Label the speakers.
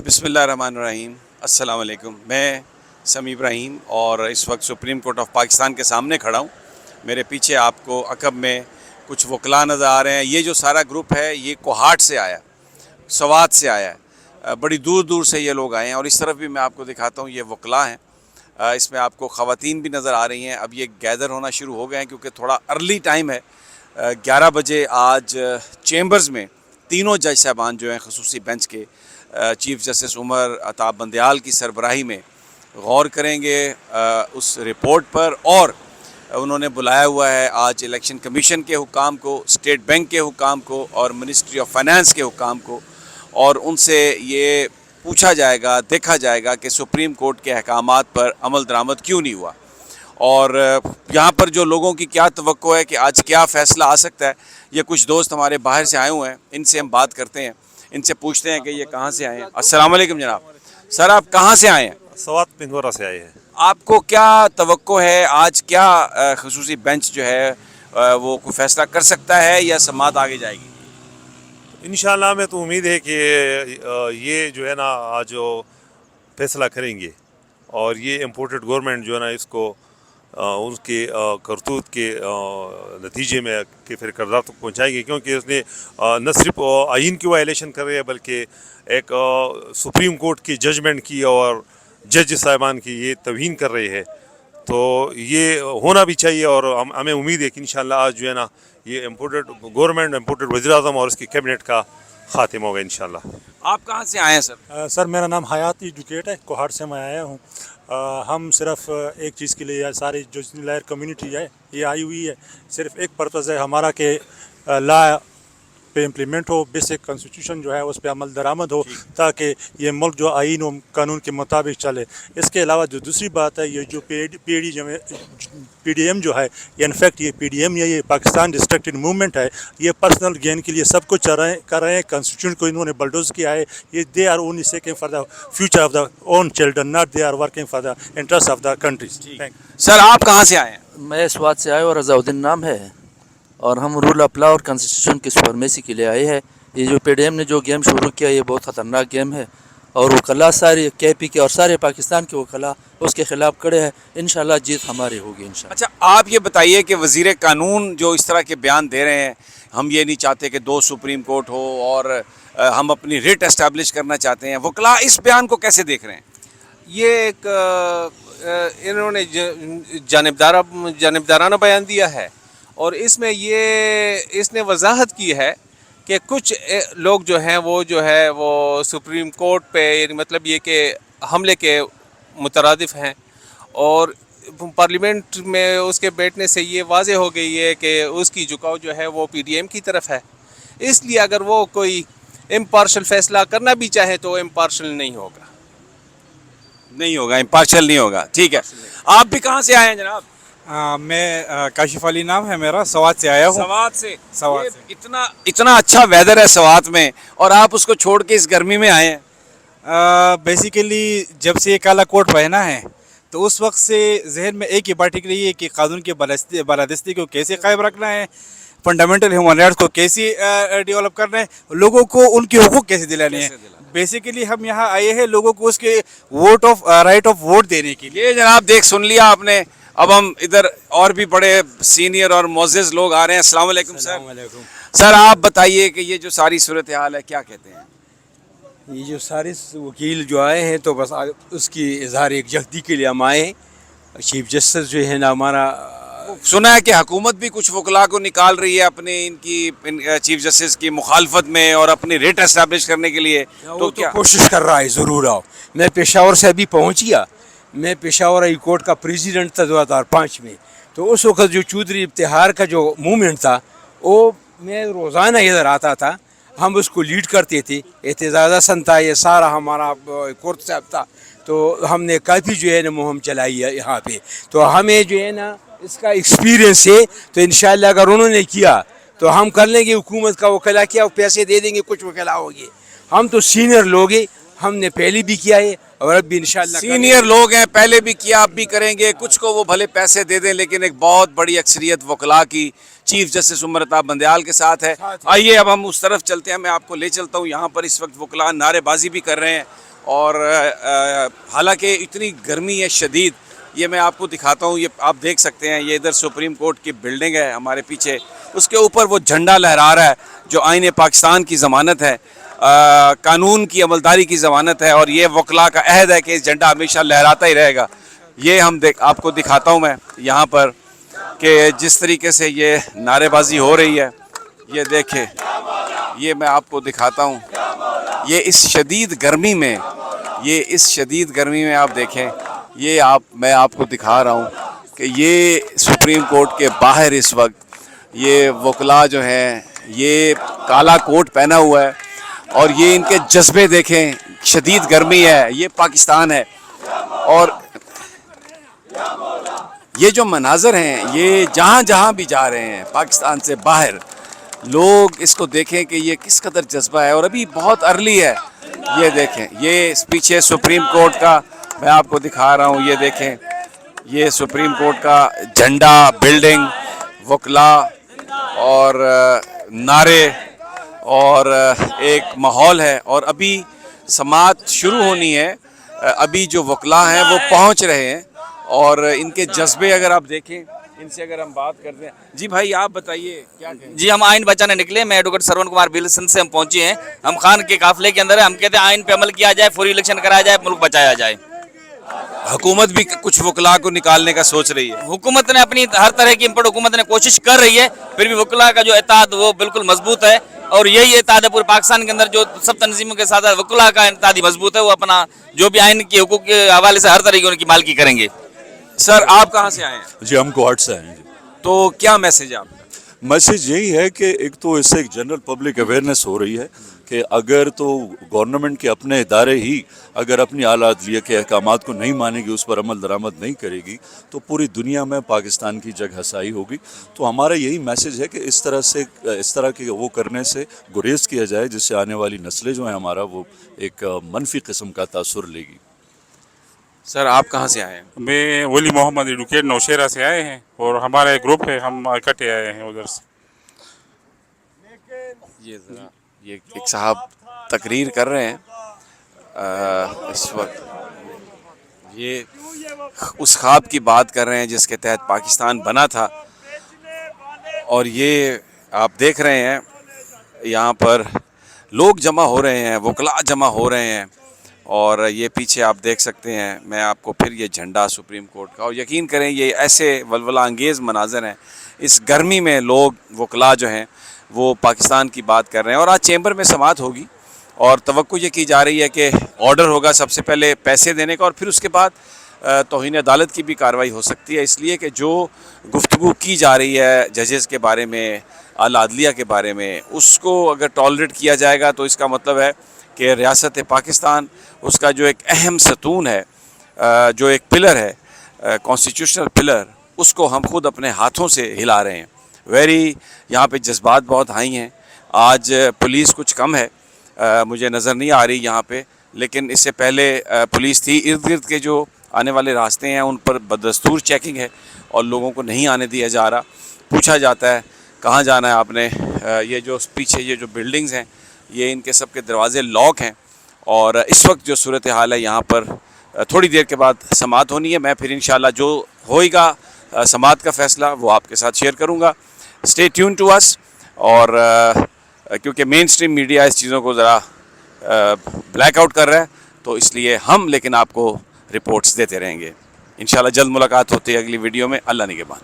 Speaker 1: بسم اللہ الرحمن الرحیم، السلام علیکم۔ میں سمی ابراہیم اور اس وقت سپریم کورٹ آف پاکستان کے سامنے کھڑا ہوں۔ میرے پیچھے آپ کو عقب میں کچھ وکلاء نظر آ رہے ہیں۔ یہ جو سارا گروپ ہے یہ کوہاٹ سے آیا، سوات سے آیا ہے، بڑی دور دور سے یہ لوگ آئے ہیں۔ اور اس طرف بھی میں آپ کو دکھاتا ہوں، یہ وکلاء ہیں۔ اس میں آپ کو خواتین بھی نظر آ رہی ہیں۔ اب یہ گیدر ہونا شروع ہو گئے ہیں کیونکہ تھوڑا ارلی ٹائم ہے۔ 11 بجے آج چیمبرز میں تینوں جج صاحبان جو ہیں خصوصی بینچ کے، چیف جسٹس عمر عطاب بندیال کی سربراہی میں غور کریں گے اس رپورٹ پر، اور انہوں نے بلایا ہوا ہے آج الیکشن کمیشن کے حکام کو، اسٹیٹ بینک کے حکام کو اور منسٹری آف فائنانس کے حکام کو، اور ان سے یہ پوچھا جائے گا، دیکھا جائے گا کہ سپریم کورٹ کے احکامات پر عمل درآمد کیوں نہیں ہوا، اور یہاں پر جو لوگوں کی کیا توقع ہے کہ آج کیا فیصلہ آ سکتا ہے۔ یہ کچھ دوست ہمارے باہر سے آئے ہوئے ہیں، ان سے ہم بات کرتے ہیں، ان سے پوچھتے ہیں کہ یہ کہاں سے آئے ہیں۔ السلام علیکم جناب، سر آپ کہاں سے آئے ہیں؟
Speaker 2: سوات پنگورا سے آئے ہیں۔
Speaker 1: آپ کو کیا توقع ہے آج کیا خصوصی بینچ جو ہے وہ کوئی فیصلہ کر سکتا ہے یا سماعت آگے جائے گی؟
Speaker 2: انشاءاللہ ہمیں تو امید ہے کہ یہ جو ہے نا آج جو فیصلہ کریں گے، اور یہ امپورٹڈ گورنمنٹ جو ہے نا اس کو ان کے کرتوت کے نتیجے میں کہ پھر کردار تک پہنچائے گی، کیونکہ اس نے نہ صرف آئین کی وائلیشن کر رہے ہیں بلکہ ایک سپریم کورٹ کی ججمنٹ کی اور جج صاحبان کی یہ توہین کر رہے ہیں۔ تو یہ ہونا بھی چاہیے، اور ہمیں امید ہے کہ انشاءاللہ آج جو ہے نا یہ امپورٹڈ گورنمنٹ، امپورٹڈ وزیر اعظم اور اس کی کیبنٹ کا خاتمہ ہوگا انشاءاللہ۔
Speaker 1: آپ کہاں سے آئے ہیں سر؟
Speaker 3: سر میرا نام حیات ایجوکیٹ ہے، کوہاٹ سے میں آیا ہوں۔ ہم صرف ایک چیز کے لیے ساری جو لائر کمیونٹی ہے یہ آئی ہوئی ہے، صرف ایک پرپز ہے ہمارا کہ لا پہ امپلیمنٹ ہو، بیسک کنسٹیٹیوشن جو ہے اس پہ عمل درآمد ہو، تاکہ یہ ملک جو آئین و قانون کے مطابق چلے۔ اس کے علاوہ جو دوسری بات ہے، یہ جو پی ڈی ایم جو ہے، یہ انفیکٹ یہ پی ڈی ایم یہ پاکستان ڈسٹرکٹڈ موومنٹ ہے، یہ پرسنل گین کے لیے سب کچھ کر رہے ہیں۔ کنسٹیٹیوشن کو انہوں نے بلڈوز کیا ہے۔ یہ they are only seeking for the future of the own children, not they are working for the interest of the country.
Speaker 1: Sir آپ کہاں سے آئے ہیں؟
Speaker 4: میں سوات سے آیا اور رضا الدین نام ہے، اور ہم رول آف لا اور کنسٹیٹیوشن کی سپرمیسی کے لیے آئے ہیں۔ یہ جو پی ڈی ایم نے جو گیم شروع کیا یہ بہت خطرناک گیم ہے، اور وکلاء سارے کے پی کے اور سارے پاکستان کے وکلاء اس کے خلاف کھڑے ہیں۔ انشاءاللہ جیت ہماری ہوگی انشاءاللہ۔
Speaker 1: اچھا آپ یہ بتائیے کہ وزیر قانون جو اس طرح کے بیان دے رہے ہیں، ہم یہ نہیں چاہتے کہ 2 سپریم کورٹ ہو اور ہم اپنی ریٹ اسٹیبلش کرنا چاہتے ہیں، وکلاء اس بیان کو کیسے دیکھ رہے ہیں؟
Speaker 5: یہ ایک انہوں نے جانبدارانہ بیان دیا ہے، اور اس میں اس نے وضاحت کی ہے کہ کچھ لوگ جو ہیں وہ سپریم کورٹ پہ، یعنی مطلب یہ کہ حملے کے مترادف ہیں، اور پارلیمنٹ میں اس کے بیٹھنے سے یہ واضح ہو گئی ہے کہ اس کی جھکاؤ جو ہے وہ پی ڈی ایم کی طرف ہے۔ اس لیے اگر وہ کوئی امپارشل فیصلہ کرنا بھی چاہے تو امپارشل نہیں ہوگا،
Speaker 1: امپارشل نہیں ہوگا۔ ٹھیک ہے، آپ بھی کہاں سے آئے ہیں جناب؟
Speaker 6: میں کاشف علی نام ہے میرا، سوات سے آیا ہوں۔
Speaker 1: سوات سے؟
Speaker 6: سوات
Speaker 1: سے اتنا اچھا ویدر ہے سوات میں، اور آپ اس کو چھوڑ کے اس گرمی میں آئے ہیں؟
Speaker 6: بیسیکلی جب سے یہ کالا کوٹ پہنا ہے تو اس وقت سے ذہن میں ایک ہی بات ٹک رہی ہے کہ قانون کی بالادستی کو کیسے قائم رکھنا ہے، فنڈامنٹل ہیومن رائٹس کو کیسے ڈیولپ کرنا ہے، لوگوں کو ان کے حقوق کیسے دلانے ہیں۔ بیسیکلی ہم یہاں آئے ہیں لوگوں کو اس کے رائٹ آف ووٹ دینے کے لیے۔
Speaker 1: یہ جناب دیکھ سن لیا آپ نے۔ اب ہم ادھر اور بھی بڑے سینئر اور معزز لوگ آ رہے ہیں۔ السلام علیکم سر۔ سر آپ بتائیے کہ یہ جو ساری صورتحال ہے کیا کہتے ہیں؟
Speaker 7: یہ جو سارے وکیل جو آئے ہیں تو بس اس کی اظہار یکجہتی کے لیے ہم آئے ہیں۔ چیف جسٹس جو ہے نا ہمارا،
Speaker 1: سنا ہے کہ حکومت بھی کچھ وکلاء کو نکال رہی ہے اپنے ان کی چیف جسٹس کی مخالفت میں اور اپنی ریٹ اسٹیبلش کرنے کے لیے،
Speaker 7: تو کیا کوشش کر رہا ہے ضرور آؤ۔ میں پشاور سے ابھی پہنچ گیا، میں پشاور ہائی کورٹ کا پریزیڈنٹ تھا 2005 میں، تو اس وقت جو چودھری ابتہار کا جو موومنٹ تھا وہ میں روزانہ ادھر آتا تھا، ہم اس کو لیڈ کرتے تھے۔ اعتزاز حسن تھا، یہ سارا ہمارا کورٹ صاحب تھا، تو ہم نے کافی جو ہے نا مہم چلائی ہے یہاں پہ۔ تو ہمیں جو ہے نا اس کا ایکسپیرینس ہے، تو انشاءاللہ اگر انہوں نے کیا تو ہم کر لیں گے۔ حکومت کا وکلا کیا، پیسے دے دیں گے، کچھ وکلا ہوگی۔ ہم تو سینئر لوگ ہیں، ہم نے پہلے بھی کیا ہے اور اب بھی انشاءاللہ
Speaker 1: سینئر لوگ ہیں, پہلے بھی کیا, اب بھی کریں گے. کچھ کو وہ بھلے پیسے دے دیں, لیکن ایک بہت بڑی اکثریت وکلاء کی چیف جسٹس عمر عطا بندیال کے ساتھ ہے. آئیے اب ہم اس طرف چلتے ہیں, میں آپ کو لے چلتا ہوں. یہاں پر اس وقت وکلاء نعرے بازی بھی کر رہے ہیں, اور حالانکہ اتنی گرمی ہے شدید, یہ میں آپ کو دکھاتا ہوں. یہ آپ دیکھ سکتے ہیں, یہ ادھر سپریم کورٹ کی بلڈنگ ہے ہمارے پیچھے, اس کے اوپر وہ جھنڈا لہرا رہا ہے جو آئین پاکستان کی ضمانت ہے, قانون کی عملداری کی ضمانت ہے, اور یہ وکلاء کا عہد ہے کہ اس جھنڈا ہمیشہ لہراتا ہی رہے گا. یہ آپ کو دکھاتا ہوں میں یہاں پر کہ جس طریقے سے یہ نعرے بازی ہو رہی ہے, یہ دیکھیں, یہ میں آپ کو دکھاتا ہوں. یہ اس شدید گرمی میں, آپ دیکھیں, میں آپ کو دکھا رہا ہوں کہ یہ سپریم کورٹ کے باہر اس وقت یہ وکلاء جو ہیں, یہ کالا کوٹ پہنا ہوا ہے, اور یہ ان کے جذبے دیکھیں. شدید گرمی ہے, یہ پاکستان ہے, اور یہ جو مناظر ہیں یہ جہاں جہاں بھی جا رہے ہیں پاکستان سے باہر, لوگ اس کو دیکھیں کہ یہ کس قدر جذبہ ہے. اور ابھی بہت ارلی ہے, یہ دیکھیں, یہ پیچھے سپریم کورٹ کا میں آپ کو دکھا رہا ہوں. یہ دیکھیں, یہ سپریم کورٹ کا جھنڈا, بلڈنگ, وکلاء اور نعرے, اور ایک ماحول ہے. اور ابھی سماعت شروع ہونی ہے, ابھی جو وکلاء ہیں وہ پہنچ رہے ہیں, اور ان کے جذبے اگر آپ دیکھیں, ان سے اگر ہم بات کرتے ہیں. جی بھائی آپ بتائیے کیا کہیں؟
Speaker 8: جی ہم آئین بچانے نکلے. میں ایڈوکیٹ سرون کمار بلسن سے ہم پہنچے ہیں. ہم خان کے قافلے کے اندر ہیں. ہم کہتے ہیں آئین پہ عمل کیا جائے, فوری الیکشن کرایا جائے, ملک بچایا جائے.
Speaker 1: حکومت بھی کچھ وکلاء کو نکالنے کا سوچ رہی ہے.
Speaker 8: حکومت نے اپنی ہر طرح کی امپورٹ حکومت نے کوشش کر رہی ہے, پھر بھی وکلاء کا جو اتحاد وہ بالکل مضبوط ہے, اور یہی اتحاد ہے پورے پاکستان کے اندر. جو سب تنظیموں کے ساتھ وکلاء کا اتحاد مضبوط ہے, وہ اپنا جو بھی آئین کے حقوق کے حوالے سے ہر طرح کی ان کی مالکی کریں گے.
Speaker 1: سر آپ کہاں سے آئے ہیں؟
Speaker 9: جی ہم کوہاٹ سے ہیں. جی
Speaker 1: تو کیا میسج ہے آپ کا؟
Speaker 9: میسج یہی ہے کہ ایک تو اس سے ایک جنرل پبلک اویئرنیس ہو رہی ہے کہ اگر تو گورنمنٹ کے اپنے ادارے ہی اگر اپنی اعلیٰ عدلیہ کے احکامات کو نہیں مانے گی, اس پر عمل درآمد نہیں کرے گی, تو پوری دنیا میں پاکستان کی جگ ہسائی ہوگی. تو ہمارا یہی میسج ہے کہ اس طرح کے وہ کرنے سے گریز کیا جائے, جس سے آنے والی نسلیں جو ہیں ہمارا وہ ایک منفی قسم کا تاثر لے گی.
Speaker 1: سر آپ کہاں سے آئے ہیں؟
Speaker 10: میں ولی محمد ایڈوکیٹ نوشیرہ سے آئے ہیں, اور ہمارا ایک گروپ ہے, ہم اکٹھے آئے ہیں ادھر سے.
Speaker 1: یہ ایک صاحب تقریر کر رہے ہیں اس وقت, یہ اس خواب کی بات کر رہے ہیں جس کے تحت پاکستان بنا تھا. اور یہ آپ دیکھ رہے ہیں یہاں پر لوگ جمع ہو رہے ہیں, وکلاء جمع ہو رہے ہیں, اور یہ پیچھے آپ دیکھ سکتے ہیں. میں آپ کو پھر یہ جھنڈا سپریم کورٹ کا, اور یقین کریں یہ ایسے ولولہ انگیز مناظر ہیں. اس گرمی میں لوگ وکلاء جو ہیں وہ پاکستان کی بات کر رہے ہیں. اور آج چیمبر میں سماعت ہوگی, اور توقع یہ کی جا رہی ہے کہ آرڈر ہوگا سب سے پہلے پیسے دینے کا, اور پھر اس کے بعد توہین عدالت کی بھی کارروائی ہو سکتی ہے. اس لیے کہ جو گفتگو کی جا رہی ہے ججز کے بارے میں, اعلیٰ عدلیہ کے بارے میں, اس کو اگر ٹالریٹ کیا جائے گا تو اس کا مطلب ہے کہ ریاست پاکستان, اس کا جو ایک اہم ستون ہے, جو ایک پلر ہے, کانسٹیٹیوشنل پلر, اس کو ہم خود اپنے ہاتھوں سے ہلا رہے ہیں. یہاں پہ جذبات بہت ہائی ہیں. آج پولیس کچھ کم ہے, مجھے نظر نہیں آ رہی یہاں پہ, لیکن اس سے پہلے پولیس تھی. ارد گرد کے جو آنے والے راستے ہیں ان پر بدستور چیکنگ ہے, اور لوگوں کو نہیں آنے دیا جا رہا. پوچھا جاتا ہے کہاں جانا ہے آپ نے. یہ جو پیچھے یہ جو بلڈنگز ہیں, یہ ان کے سب کے دروازے لاک ہیں. اور اس وقت جو صورتحال ہے یہاں پر, تھوڑی دیر کے بعد سماعت ہونی ہے. میں پھر انشاءاللہ جو ہوئے گا سماعت کا فیصلہ وہ آپ کے ساتھ شیئر کروں گا. اسٹے ٹیون ٹو اس. اور کیونکہ مین اسٹریم میڈیا اس چیزوں کو ذرا بلیک آؤٹ کر رہا ہے, تو اس لیے ہم لیکن آپ کو رپورٹس دیتے رہیں گے. انشاءاللہ جلد ملاقات ہوتی ہے اگلی ویڈیو میں. اللہ نگہبان.